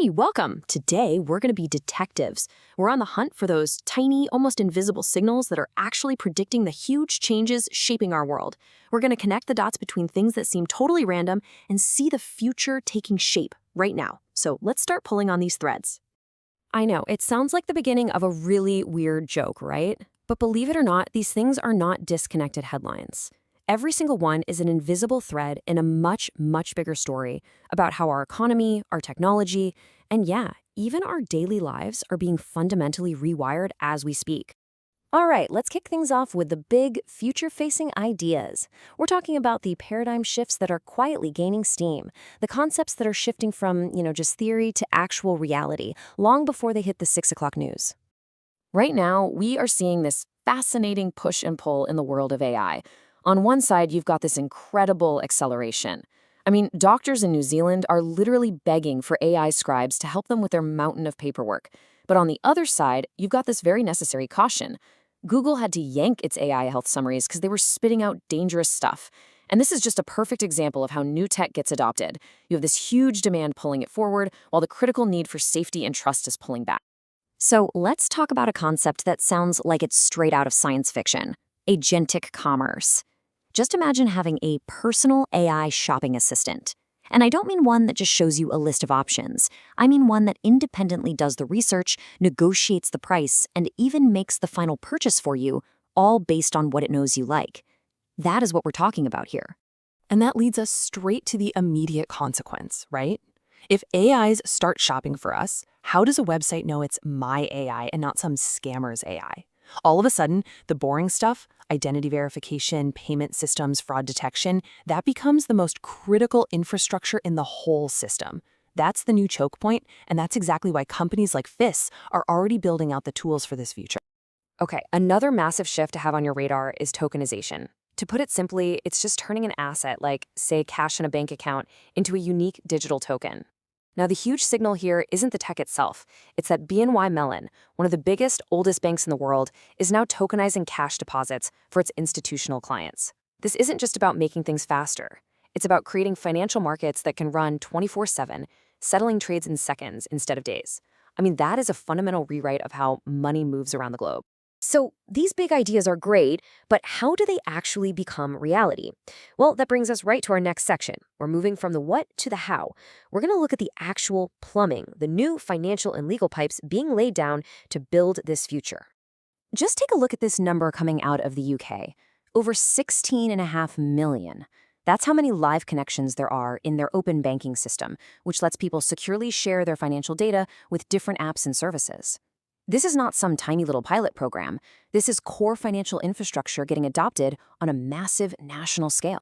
Hey, welcome! Today, we're going to be detectives. We're on the hunt for those tiny, almost invisible signals that are actually predicting the huge changes shaping our world. We're going to connect the dots between things that seem totally random and see the future taking shape right now. So let's start pulling on these threads. I know, it sounds like the beginning of a really weird joke, right? But believe it or not, these things are not disconnected headlines. Every single one is an invisible thread in a much, much bigger story about how our economy, our technology, and even our daily lives are being fundamentally rewired as we speak. All right, let's kick things off with the big, future-facing ideas. We're talking about the paradigm shifts that are quietly gaining steam, the concepts that are shifting from, just theory to actual reality, long before they hit the 6 o'clock news. Right now, we are seeing this fascinating push and pull in the world of AI. On one side, you've got this incredible acceleration. I mean, doctors in New Zealand are literally begging for AI scribes to help them with their mountain of paperwork. But on the other side, you've got this very necessary caution. Google had to yank its AI health summaries because they were spitting out dangerous stuff. And this is just a perfect example of how new tech gets adopted. You have this huge demand pulling it forward, while the critical need for safety and trust is pulling back. So let's talk about a concept that sounds like it's straight out of science fiction: agentic commerce. Just imagine having a personal AI shopping assistant. And I don't mean one that just shows you a list of options. I mean one that independently does the research, negotiates the price, and even makes the final purchase for you, all based on what it knows you like. That is what we're talking about here. And that leads us straight to the immediate consequence, right? If AIs start shopping for us, how does a website know it's my AI and not some scammer's AI? All of a sudden, the boring stuff, identity verification, payment systems, fraud detection, that becomes the most critical infrastructure in the whole system. That's the new choke point, and that's exactly why companies like FIS are already building out the tools for this future. Okay, another massive shift to have on your radar is tokenization. To put it simply, it's just turning an asset like, say, cash in a bank account into a unique digital token. Now, the huge signal here isn't the tech itself. It's that BNY Mellon, one of the biggest, oldest banks in the world, is now tokenizing cash deposits for its institutional clients. This isn't just about making things faster. It's about creating financial markets that can run 24/7, settling trades in seconds instead of days. I mean, that is a fundamental rewrite of how money moves around the globe. So these big ideas are great, but how do they actually become reality? Well, that brings us right to our next section. We're moving from the what to the how. We're going to look at the actual plumbing, the new financial and legal pipes being laid down to build this future. Just take a look at this number coming out of the UK. Over 16.5 million. That's how many live connections there are in their open banking system, which lets people securely share their financial data with different apps and services. This is not some tiny little pilot program. This is core financial infrastructure getting adopted on a massive national scale.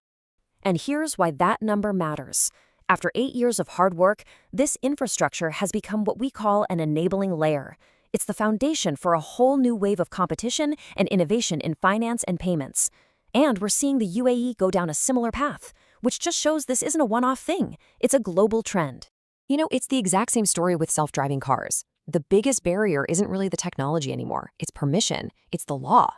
And here's why that number matters. After 8 years of hard work, this infrastructure has become what we call an enabling layer. It's the foundation for a whole new wave of competition and innovation in finance and payments. And we're seeing the UAE go down a similar path, which just shows this isn't a one-off thing. It's a global trend. It's the exact same story with self-driving cars. The biggest barrier isn't really the technology anymore. It's permission. It's the law.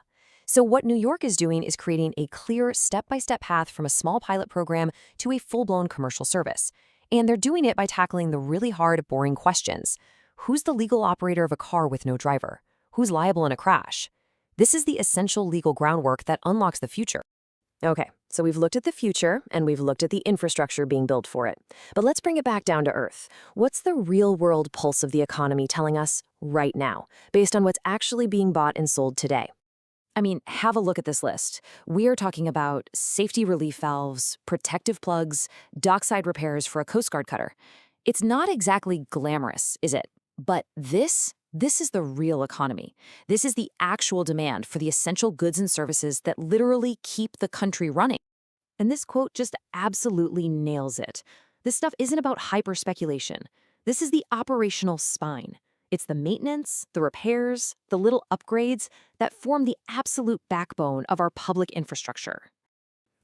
So what New York is doing is creating a clear step-by-step path from a small pilot program to a full-blown commercial service. And they're doing it by tackling the really hard, boring questions. Who's the legal operator of a car with no driver? Who's liable in a crash? This is the essential legal groundwork that unlocks the future. Okay, so we've looked at the future, and we've looked at the infrastructure being built for it. But let's bring it back down to earth. What's the real-world pulse of the economy telling us right now, based on what's actually being bought and sold today? I mean, have a look at this list. We are talking about safety relief valves, protective plugs, dockside repairs for a Coast Guard cutter. It's not exactly glamorous, is it? But this is the real economy. This is the actual demand for the essential goods and services that literally keep the country running. And this quote just absolutely nails it. This stuff isn't about hyper-speculation. This is the operational spine. It's the maintenance, the repairs, the little upgrades that form the absolute backbone of our public infrastructure.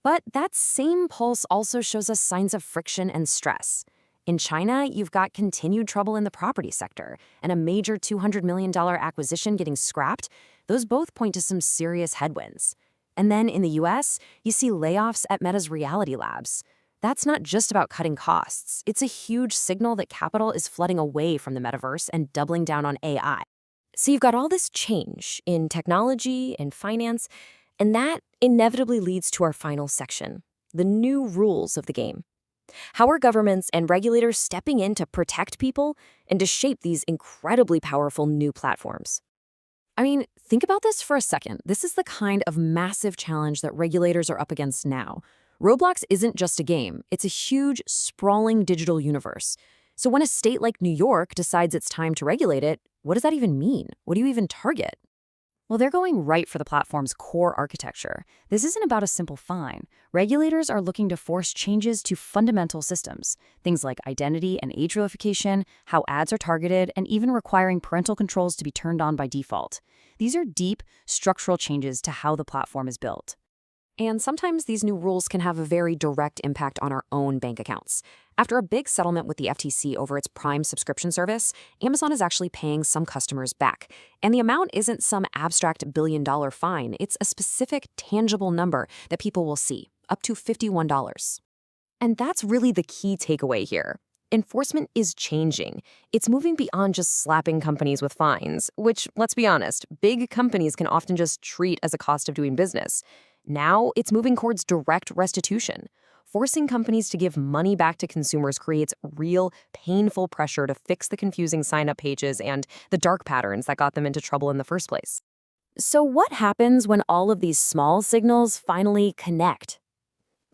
But that same pulse also shows us signs of friction and stress. In China, you've got continued trouble in the property sector and a major $200 million acquisition getting scrapped. Those both point to some serious headwinds. And then in the US, you see layoffs at Meta's Reality Labs. That's not just about cutting costs. It's a huge signal that capital is flooding away from the metaverse and doubling down on AI. So you've got all this change in technology and finance, and that inevitably leads to our final section, the new rules of the game. How are governments and regulators stepping in to protect people and to shape these incredibly powerful new platforms? I mean, think about this for a second. This is the kind of massive challenge that regulators are up against now. Roblox isn't just a game. It's a huge, sprawling digital universe. So when a state like New York decides it's time to regulate it, what does that even mean? What do you even target? Well, they're going right for the platform's core architecture. This isn't about a simple fine. Regulators are looking to force changes to fundamental systems, things like identity and age verification, how ads are targeted, and even requiring parental controls to be turned on by default. These are deep, structural changes to how the platform is built. And sometimes these new rules can have a very direct impact on our own bank accounts. After a big settlement with the FTC over its Prime subscription service, Amazon is actually paying some customers back. And the amount isn't some abstract billion-dollar fine. It's a specific, tangible number that people will see, up to $51. And that's really the key takeaway here. Enforcement is changing. It's moving beyond just slapping companies with fines, which, let's be honest, big companies can often just treat as a cost of doing business. Now, it's moving towards direct restitution. Forcing companies to give money back to consumers creates real, painful pressure to fix the confusing sign-up pages and the dark patterns that got them into trouble in the first place. So what happens when all of these small signals finally connect?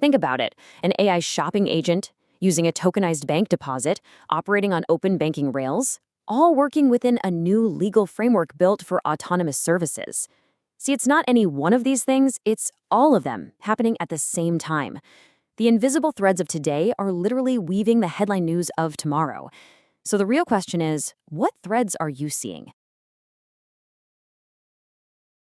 Think about it. An AI shopping agent, using a tokenized bank deposit, operating on open banking rails, all working within a new legal framework built for autonomous services. See, it's not any one of these things, it's all of them happening at the same time. The invisible threads of today are literally weaving the headline news of tomorrow. So the real question is, what threads are you seeing?